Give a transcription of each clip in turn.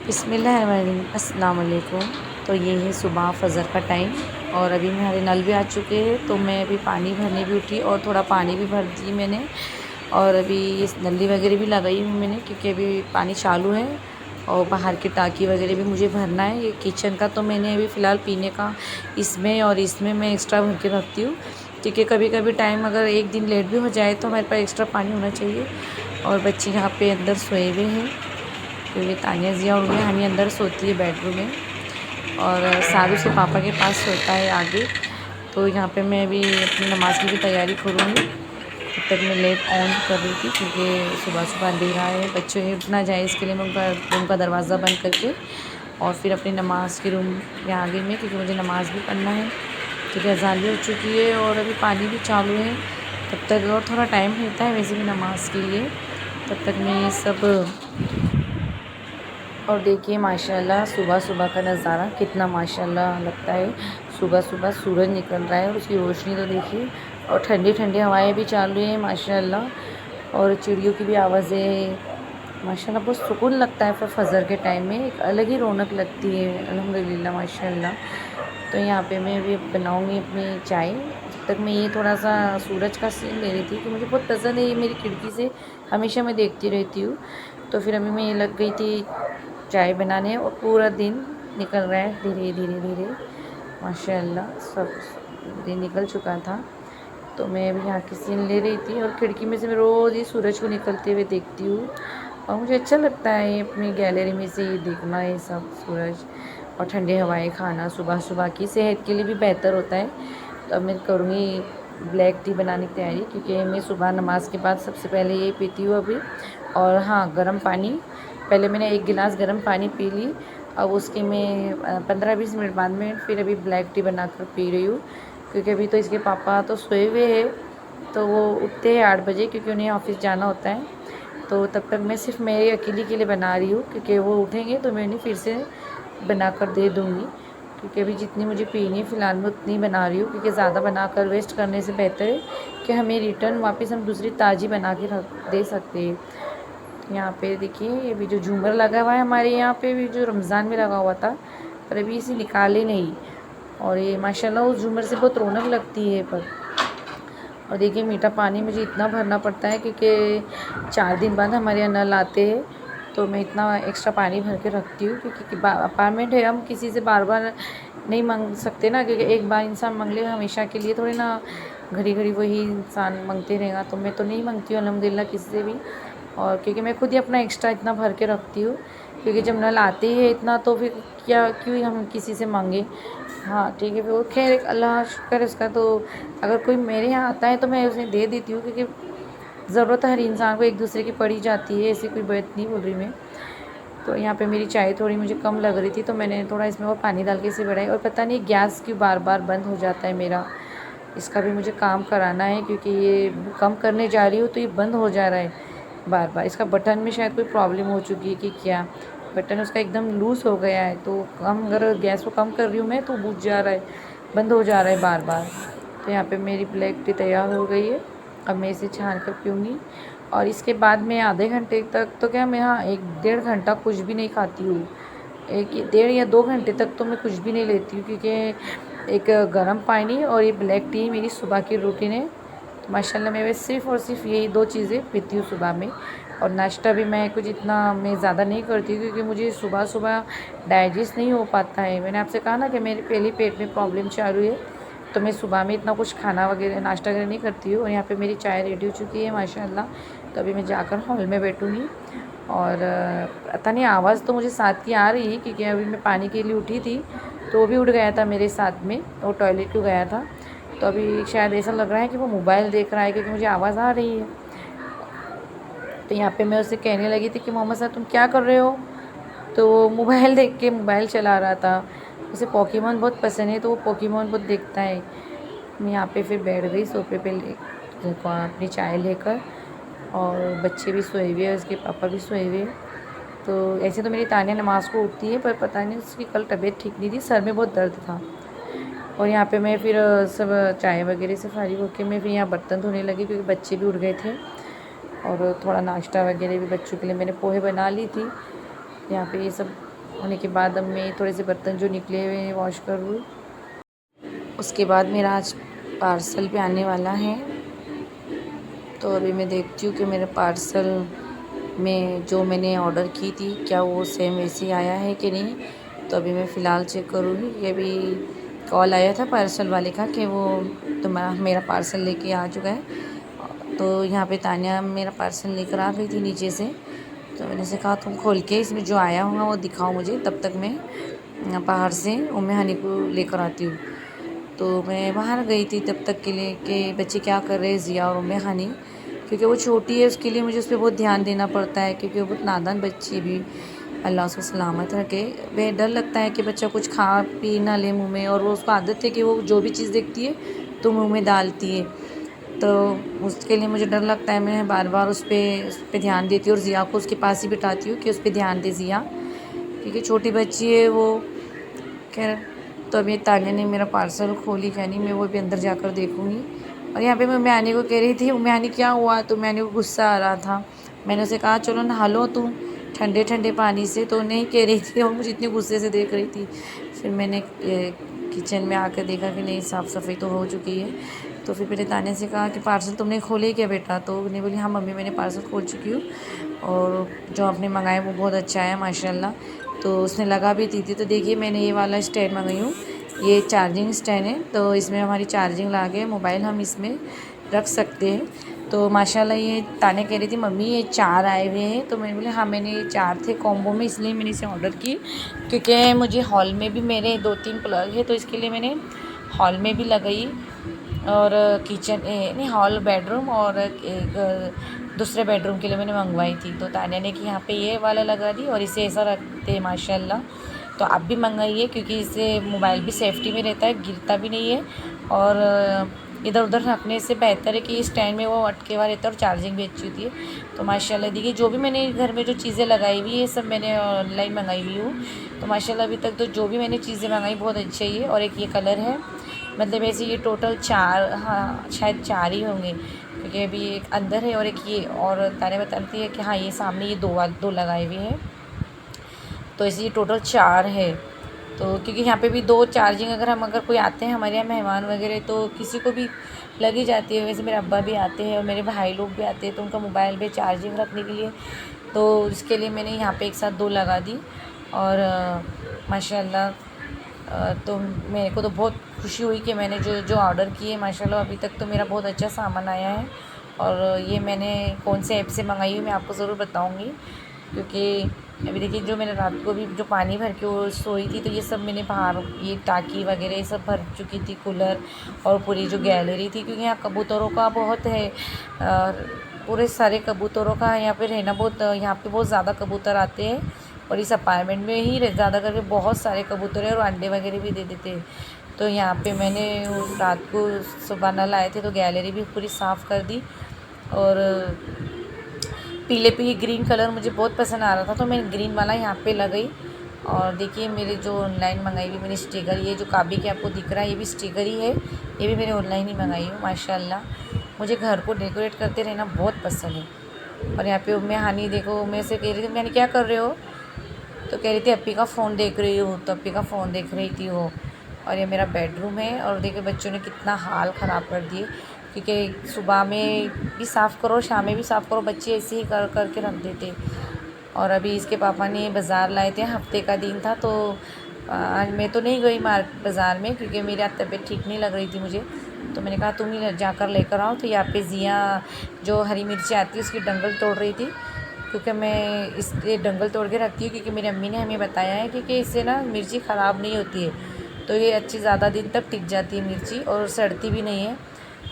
बिस्मिल्लाहिर्रहमानिर्रहीम, अस्सलाम वालेकुम। तो ये है सुबह फ़जर का टाइम और अभी हमारे नल भी आ चुके हैं, तो मैं अभी पानी भरने भी उठी और थोड़ा पानी भी भर दी मैंने। और अभी इस नली वगैरह भी लगाई हुई मैंने, क्योंकि अभी पानी चालू है और बाहर की टाँकी वगैरह भी मुझे भरना है। ये किचन का तो मैंने अभी फ़िलहाल पीने का इसमें और इसमें मैं एक्स्ट्रा भर के रखती हूँ, क्योंकि कभी कभी टाइम अगर एक दिन लेट भी हो जाए तो हमारे पास एक्स्ट्रा पानी होना चाहिए। और बच्चे यहाँ पे अंदर सोए हुए हैं, तो ये तानिया ज़िया और उन्हें हनी अंदर सोती है बेडरूम में, और सारू से पापा के पास सोता है आगे। तो यहाँ पे मैं अभी अपनी नमाज़ की भी तैयारी करूँगी। तब तक मैं लाइट ऑन कर रही थी, क्योंकि सुबह सुबह अंधेरा है, बच्चे उठ ना जाए इसके लिए मैं उनका रूम का दरवाज़ा बंद करके और फिर अपनी नमाज़ के रूम के आगे में, क्योंकि मुझे नमाज़ भी पढ़ना है, क्योंकि अज़ान भी हो चुकी है और अभी पानी भी चालू है। तब तक और थोड़ा टाइम रहता है वैसे भी नमाज़ के लिए, तब तक मैं ये सब। और देखिए माशाल्लाह सुबह सुबह का नज़ारा कितना माशाल्लाह लगता है। सुबह सुबह सूरज निकल रहा है और उसकी रोशनी तो देखिए, और ठंडी ठंडी हवाएं भी चालू हैं माशाल्लाह, और चिड़ियों की भी आवाज़ें माशाल्लाह। बहुत सुकून लगता है फिर फजर के टाइम में, एक अलग ही रौनक लगती है अल्हम्दुलिल्लाह माशाल्लाह। तो यहाँ पे मैं भी बनाऊँगी अपनी चाय। जब तक मैं ये थोड़ा सा सूरज का सीन ले रही थी कि मुझे बहुत पसंद है, ये मेरी खिड़की से हमेशा मैं देखती रहती हूँ। तो फिर अभी मैं ये लग गई थी चाय बनाने और पूरा दिन निकल रहा है धीरे धीरे धीरे माशाल्लाह। सब दिन निकल चुका था, तो मैं अभी यहाँ की सीन ले रही थी और खिड़की में से मैं रोज़ ही सूरज को निकलते हुए देखती हूँ, और मुझे अच्छा लगता है ये अपनी गैलरी में से ये देखना, ये सब सूरज और ठंडी हवाएं खाना सुबह सुबह की सेहत के लिए भी बेहतर होता है। तो अब मैं करूँगी ब्लैक टी बनाने की तैयारी, क्योंकि मैं सुबह नमाज के बाद सबसे पहले ये पीती हूँ अभी। और हाँ, गर्म पानी, पहले मैंने एक गिलास गर्म पानी पी ली, अब उसके मैं 15-20 मिनट बाद में फिर अभी ब्लैक टी बनाकर पी रही हूँ, क्योंकि अभी तो इसके पापा तो सोए हुए हैं, तो वो उठते हैं 8 बजे, क्योंकि उन्हें ऑफिस जाना होता है। तो तब तक मैं सिर्फ मेरे अकेले के लिए बना रही हूँ, क्योंकि वो उठेंगे तो मैं उन्हें फिर से बना कर दे दूँगी, क्योंकि अभी जितनी मुझे पीनी है फ़िलहाल मैं उतनी बना रही हूँ, क्योंकि ज़्यादा बनाकर वेस्ट करने से बेहतर है कि हमें रिटर्न वापस हम दूसरी ताज़ी बना के रख दे सकते हैं। यहाँ पे देखिए ये भी जो झूमर लगा हुआ है हमारे यहाँ पे भी, जो रमज़ान में लगा हुआ था, पर अभी इसे निकाले नहीं, और ये माशाल्लाह उस झूमर से बहुत रौनक लगती है पर। और देखिए मीठा पानी मुझे इतना भरना पड़ता है, क्योंकि 4 दिन बाद हमारे यहाँ नल आते हैं, तो मैं इतना एक्स्ट्रा पानी भर के रखती हूँ, क्योंकि अपार्टमेंट है, हम किसी से बार बार नहीं मांग सकते ना, क्योंकि एक बार इंसान मांग ले हमेशा के लिए थोड़ी ना, घड़ी घड़ी वही इंसान मांगते रहेगा, तो मैं तो नहीं मांगती हूँ अल्हम्दुलिल्लाह किसी से भी। और क्योंकि मैं खुद ही अपना एक्स्ट्रा इतना भर के रखती हूँ, क्योंकि जब नल आते ही है इतना, तो फिर क्या क्यों हम किसी से मांगे। हाँ ठीक है, फिर वो खैर एक अल्लाह शुक्र है उसका। तो अगर कोई मेरे यहाँ आता है तो मैं उसे दे देती हूँ, क्योंकि ज़रूरत हर इंसान को एक दूसरे की पड़ी जाती है, ऐसी कोई बात नहीं बोल रही मैं। तो यहाँ पे मेरी चाय थोड़ी मुझे कम लग रही थी, तो मैंने थोड़ा इसमें और पानी डाल के इसे बढ़ाई। और पता नहीं गैस क्यों बार बार बंद हो जाता है मेरा, इसका भी मुझे काम कराना है, क्योंकि ये कम करने जा रही हूँ तो ये बंद हो जा रहा है बार बार। इसका बटन में शायद कोई प्रॉब्लम हो चुकी है कि क्या, बटन उसका एकदम लूज़ हो गया है, तो कम अगर गैस को कम कर रही हूँ मैं तो बुझ जा रहा है, बंद हो जा रहा है बार बार। तो यहाँ पे मेरी ब्लैक टी तैयार हो गई है, अब मैं इसे छान कर पीऊँगी। और इसके बाद मैं आधे घंटे तक तो क्या, मैं हाँ 1-1.5 घंटा कुछ भी नहीं खाती हूँ, 1-1.5 या 2 घंटे तक तो मैं कुछ भी नहीं लेती हूँ, क्योंकि एक गर्म पानी और ये ब्लैक टी मेरी सुबह की रूटीन है। तो माशाल्लाह मैं सिर्फ़ और सिर्फ यही 2 चीज़ें पीती हूँ सुबह में। और नाश्ता भी मैं कुछ इतना मैं ज़्यादा नहीं करती हूँ, क्योंकि मुझे सुबह सुबह डाइजेस्ट नहीं हो पाता है। मैंने आपसे कहा ना कि मेरे पहले पेट में प्रॉब्लम चालू है, तो मैं सुबह में इतना कुछ खाना वगैरह नाश्ता वगैरह नहीं करती हूँ। और यहाँ पे मेरी चाय रेडी हो चुकी है माशाल्लाह, तो अभी मैं जाकर हॉल में बैठूँगी। और पता नहीं आवाज़ तो मुझे साथ की आ रही है, क्योंकि अभी मैं पानी के लिए उठी थी तो वो भी उठ गया था मेरे साथ में, वो टॉयलेट क्यों गया था, तो अभी शायद ऐसा लग रहा है कि वो मोबाइल देख रहा है, क्योंकि मुझे आवाज़ आ रही है। तो यहाँ पे मैं उसे कहने लगी थी कि मोहम्मद साहब तुम क्या कर रहे हो, तो वो मोबाइल देख के मोबाइल चला रहा था। उसे पोकेमोन बहुत पसंद है, तो वो पोकेमोन बहुत देखता है। मैं यहाँ पे फिर बैठ गई सोफे पे अपनी चाय लेकर, और बच्चे भी सोए हुए हैं, उसके पापा भी सोए हुए हैं। तो ऐसे तो मेरी तानिया नमाज़ को उठती है, पर पता नहीं उसकी कल तबीयत ठीक नहीं थी, सर में बहुत दर्द था। और यहाँ पे मैं फिर सब चाय वगैरह से फारिग होकर मैं फिर यहाँ बर्तन धोने लगी, क्योंकि बच्चे भी उठ गए थे, और थोड़ा नाश्ता वगैरह भी बच्चों के लिए मैंने पोहे बना ली थी। यहाँ पे ये सब होने के बाद अब मैं थोड़े से बर्तन जो निकले हुए हैं वॉश कर लूँ। उसके बाद मेरा आज पार्सल भी आने वाला है, तो अभी मैं देखती हूँ कि मेरे पार्सल में जो मैंने ऑर्डर की थी क्या वो सेम वैसे ही आया है कि नहीं। तो अभी मैं फ़िलहाल चेक करूँगी। ये भी कॉल आया था पार्सल वाले का कि वो तुम्हारा मेरा पार्सल लेके आ चुका है। तो यहाँ पे तानिया मेरा पार्सल लेकर आ गई थी नीचे से, तो मैंने से कहा तुम खोल के इसमें जो आया होगा वो दिखाओ मुझे, तब तक मैं बाहर से उम्मे हनी को लेकर आती हूँ। तो मैं बाहर गई थी तब तक के लिए कि बच्चे क्या कर रहे हैं, ज़िया और उम्मे हनी, क्योंकि वो छोटी है उसके लिए मुझे उस पर बहुत ध्यान देना पड़ता है, क्योंकि वो बहुत नादान बच्ची भी, अल्लाह उसको सलामत रखे। वह डर लगता है कि बच्चा कुछ खा पी ना ले मुँह में, और वो उसको आदत है कि वो जो भी चीज़ देखती है तो मुँह में डालती है। तो उसके लिए मुझे डर लगता है, मैं बार बार उस पर ध्यान देती हूँ और ज़िया को उसके पास ही बिठाती हूँ कि उस पर ध्यान दे ज़िया, क्योंकि छोटी बच्ची है वो। खैर, तो अभी तानिया ने मेरा पार्सल खोली क्या नहीं, मैं वो भी अंदर जाकर देखूँगी। और यहाँ पे मैं उम्मे आनी को कह रही थी, उम्मे आनी क्या हुआ, तो उम्मे आनी को गुस्सा आ रहा था। मैंने उसे कहा चलो नहा लो तुम ठंडे ठंडे पानी से, तो नहीं कह रही थी और मुझे इतने गुस्से से देख रही थी। फिर मैंने किचन में आकर देखा कि नहीं, साफ़ सफाई तो हो चुकी है। तो फिर मैंने तानिया से कहा कि पार्सल तुमने खोले क्या बेटा, तो उन्हें बोली हाँ मम्मी मैंने पार्सल खोल चुकी हूँ, और जो आपने मंगाया वो बहुत अच्छा है माशाल्लाह। तो उसने लगा भी दी थी। तो देखिए मैंने ये वाला स्टैंड मंगाई हूँ, ये चार्जिंग स्टैंड है, तो इसमें हमारी चार्जिंग ला के मोबाइल हम इसमें रख सकते हैं। तो माशाल्लाह ये ताने कह रही थी मम्मी ये 4 आए हुए हैं, तो मैंने बोले हाँ मैंने ये 4 थे कॉम्बो में, इसलिए मैंने इसे ऑर्डर की, क्योंकि मुझे हॉल में भी मेरे 2-3 प्लग है, तो इसके लिए मैंने हॉल में भी लगाई, और किचन नहीं हॉल बेडरूम, और एक दूसरे बेडरूम के लिए मैंने मंगवाई थी। तो तानिया ने कि यहाँ पे ये वाला लगा दी और इसे ऐसा रखते हैं माशाल्लाह। तो आप भी मंगाइए, क्योंकि इससे मोबाइल भी सेफ्टी में रहता है, गिरता भी नहीं है, और इधर उधर रखने से बेहतर है कि स्टैंड में वो अटके हुआ रहता है, और चार्जिंग भी अच्छी होती है। तो माशाल्लाह देखिए जो भी मैंने घर में जो चीज़ें लगाई हुई है सब मैंने ऑनलाइन मंगाई हुई हूँ। तो माशाल्लाह अभी तक तो जो भी मैंने चीज़ें मंगाई बहुत अच्छी ही है। और एक ये कलर है, मतलब ऐसे ये टोटल 4, हाँ शायद 4 ही होंगे, क्योंकि अभी एक अंदर है और एक ये, और ताने बताती है कि हाँ ये सामने ये दो लगाए हुए हैं, तो ऐसे ये टोटल 4 है। तो क्योंकि यहाँ पे भी 2 चार्जिंग, अगर कोई आते हैं हमारे यहाँ मेहमान वगैरह तो किसी को भी लग ही जाती है। वैसे मेरे अब्बा भी आते हैं और मेरे भाई लोग भी आते हैं, तो उनका मोबाइल पे चार्जिंग रखने के लिए, तो इसके लिए मैंने यहाँ पे एक साथ 2 लगा दी। और माशाल्लाह तो मेरे को तो बहुत खुशी हुई कि मैंने जो जो ऑर्डर किए माशाल्लाह अभी तक तो मेरा बहुत अच्छा सामान आया है। और ये मैंने कौन से ऐप से मंगाई है मैं आपको ज़रूर बताऊँगी, क्योंकि अभी देखिए जो मैंने रात को भी जो पानी भर के वो सोई थी, तो ये सब मैंने बाहर ये टाँकी वगैरह ये सब भर चुकी थी, कूलर और पूरी जो गैलरी थी, क्योंकि यहाँ कबूतरों का बहुत है, पूरे सारे कबूतरों का यहाँ पे रहना बहुत, यहाँ पे बहुत ज़्यादा कबूतर आते हैं, और इस अपार्टमेंट में ही ज़्यादा करके बहुत सारे कबूतर हैं और अंडे वगैरह भी दे देते हैं। तो यहाँ पे मैंने रात को सुबह नल आए थे तो गैलरी भी पूरी साफ़ कर दी। और पीले पे ग्रीन कलर मुझे बहुत पसंद आ रहा था, तो मैंने ग्रीन वाला यहाँ पे लगाई। और देखिए मेरे जो ऑनलाइन मंगाई हुई मैंने स्टिकर, ये जो काबी के आपको दिख रहा है ये भी स्टिकर ही है, ये भी मैंने ऑनलाइन ही मंगाई हूँ। माशाल्लाह मुझे घर को डेकोरेट करते रहना बहुत पसंद है। और यहाँ पे उम्मे हानी देखो, मैं से कह रही थी मैंने क्या कर रहे हो, तो कह रही थी अप्पी का फ़ोन देख रही हूँ, तो अप्पी का फ़ोन देख रही थी वो। और ये मेरा बेडरूम है, और देखिए बच्चों ने कितना हाल ख़राब कर दिए, क्योंकि सुबह में भी साफ़ करो शाम में भी साफ़ करो, बच्चे ऐसे ही कर कर के रख देते। और अभी इसके पापा ने बाज़ार लाए थे, हफ्ते का दिन था, तो आज मैं तो नहीं गई बाज़ार में, क्योंकि मेरी तबीयत ठीक नहीं लग रही थी मुझे। तो मैंने कहा तुम ही जाकर लेकर आओ। तो यहाँ पे ज़िया जो हरी मिर्ची आती है उसकी डंगल तोड़ रही थी, क्योंकि मैं इसलिए डंगल तोड़ के रखती हूँ क्योंकि मेरी अम्मी ने हमें बताया है क्योंकि इससे ना मिर्ची ख़राब नहीं होती है, तो ये अच्छी ज़्यादा दिन तक टिक जाती है मिर्ची, और सड़ती भी नहीं है।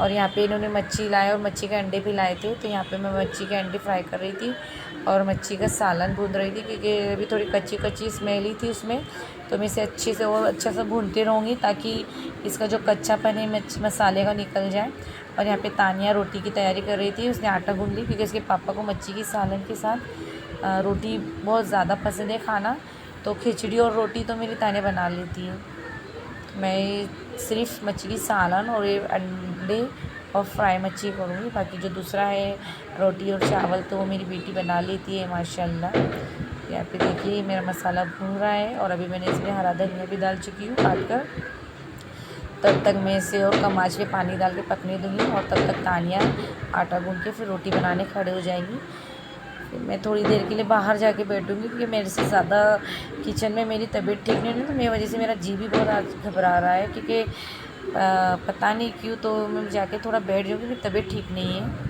और यहाँ पे इन्होंने मच्छी लाए और मच्छी के अंडे भी लाए थे, तो यहाँ पे मैं मच्छी के अंडे फ्राई कर रही थी और मच्छी का सालन भून रही थी, क्योंकि अभी थोड़ी कच्ची कच्ची स्मेल ही थी उसमें, तो मैं इसे अच्छे से और अच्छा सा भूनती रहूँगी ताकि इसका जो कच्चापन है मसाले का निकल जाए। और यहाँ पे तानिया रोटी की तैयारी कर रही थी, उसने आटा गूँध ली क्योंकि उसके पापा को मच्छी की सालन के साथ रोटी बहुत ज़्यादा पसंद है खाना, तो खिचड़ी और रोटी तो मेरी तानिया बना लेती है। मैं सिर्फ मच्छी की सालन और ये अंडे और फ्राई मच्छी करूँगी, बाकी जो दूसरा है रोटी और चावल तो वो मेरी बेटी बना लेती है माशाल्लाह। यहाँ पे देखिए मेरा मसाला भून रहा है और अभी मैंने इसमें हरा धनिया भी डाल चुकी हूँ काट कर। तब तक मैं इसे और कम आंच पे पानी डाल के पकने दूँगी और तब तक तानिया आटा गूँध के फिर रोटी बनाने खड़े हो जाएंगी। फिर मैं थोड़ी देर के लिए बाहर जाके बैठूँगी क्योंकि मेरे से ज़्यादा किचन में मेरी तबीयत ठीक नहीं है, तो मेरी वजह से मेरा जी भी बहुत आज घबरा रहा है क्योंकि पता नहीं क्यों, तो मैं जाके थोड़ा बैठ जाऊँगी, मेरी तबीयत ठीक नहीं है।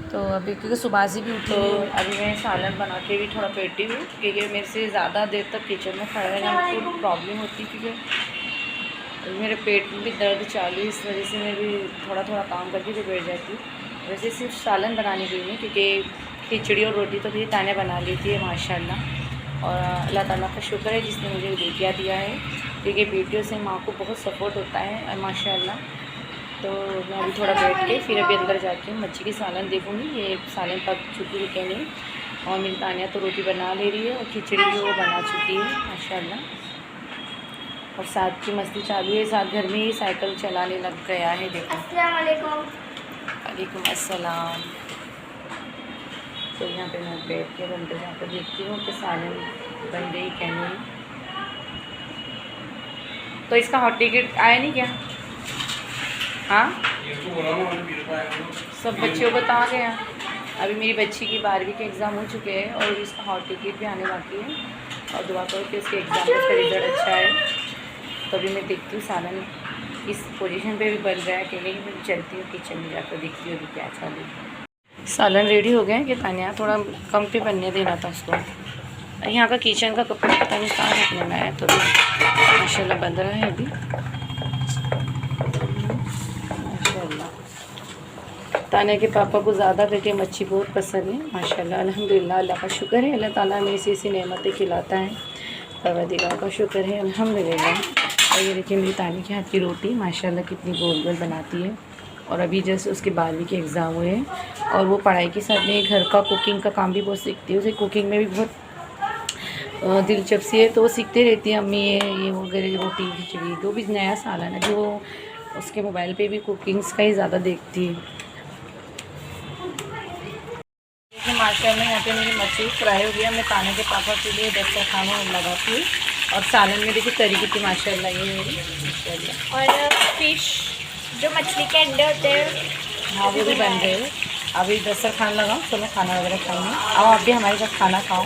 तो अभी क्योंकि सुबह से भी उठी तो अभी मैं सालन बना के भी थोड़ा बैठी हूँ क्योंकि मेरे से ज़्यादा देर तक किचन में खड़ा रहना मुझको प्रॉब्लम होती है क्योंकि मेरे पेट में भी दर्द चालू है, इस वजह से मैं भी थोड़ा थोड़ा काम करके भी बैठ जाती हूँ। वैसे सिर्फ सालन बनाने के लिए क्योंकि खिचड़ी और रोटी तो भी ताने बना लेती है माशाल्लाह। और अल्लाह ताला का शुक्र है जिसने मुझे बेटियाँ दिया है क्योंकि बेटियों से माँ को बहुत सपोर्ट होता है माशाल्लाह। तो मैं अभी थोड़ा बैठ के फिर अभी अंदर जाके मच्छी की सालन देखूँगी, ये सालन पक चुकी है क्या नहीं। और मेरी तानिया तो रोटी बना ले रही है और खिचड़ी भी वो बना चुकी है माशाल्लाह। और साथ की मस्ती चालू है, साथ घर में ही साइकिल चलाने लग गया है। देखो अस्सलाम वालेकुम। वालेकुम अस्सलाम। तो यहाँ पे मैं बैठ के अंदर जाकर देखती हूँ कि सालन बन गई क्या नहीं। तो इसका हॉट टिकट आया नहीं क्या? हाँ सब बच्चों को तो आ गया। अभी मेरी बच्ची की 12वीं के एग्ज़ाम हो चुके हैं और इसका हॉल टिकट भी आने बाकी है। और दुआ करो कि उसके एग्ज़ाम का रिज़ल्ट अच्छा है। तो अभी मैं देखती हूँ सालन इस पोजीशन पे भी बन रहा है कि नहीं। मैं चलती हूँ किचन में जाकर देखती हूँ अभी क्या चालू है। सालन रेडी हो गए कि तानिया थोड़ा कम पे बनने देना था उसको। यहाँ का किचन का कपड़ा पता नहीं कहाँ रखने में आया, तो माशाल्लाह बन रहा है अभी माशाल्लाह। तानिया के पापा को ज़्यादा करके मच्छी बहुत पसंद है माशाल्लाह। अल्हम्दुलिल्लाह, अल्लाह का शुक्र है, अल्लाह ताला हमें ऐसी नेमतें खिलाता है, परवरदिगार का शुक्र है अल्हम्दुलिल्लाह। और ये देखिए मेरी तानिया के हाथ की रोटी माशाल्लाह कितनी गोल गोल बनाती है। और अभी जैसे उसके 12वीं के एग्ज़ाम हुए हैं और वो पढ़ाई के साथ में घर का कुकिंग का काम भी बहुत सीखती है। उसे कुकिंग में भी बहुत दिलचस्पी है, तो वो सीखते रहती है अम्मी ये वगैरह रोटी खिचड़ी जो भी नया सालन है जो उसके मोबाइल पे भी कुकिंग्स का ही ज़्यादा देखती है। देखिए माशाल्लाह यहाँ पे मेरी मछली फ्राई हो गया। मैं ताने के पापा के लिए दस्तरखाना लगाती हूँ और सालन में देखिए तरी की माशाल्लाह ये मेरी माशाल्लाह। और फिश जो मछली के अंडे होते हैं हाँ वो भी बन गए। अभी दस्तरखाना लगाओ तो मैं खाना वगैरह खाऊँगी। आओ आप भी हमारे साथ खाना खाओ।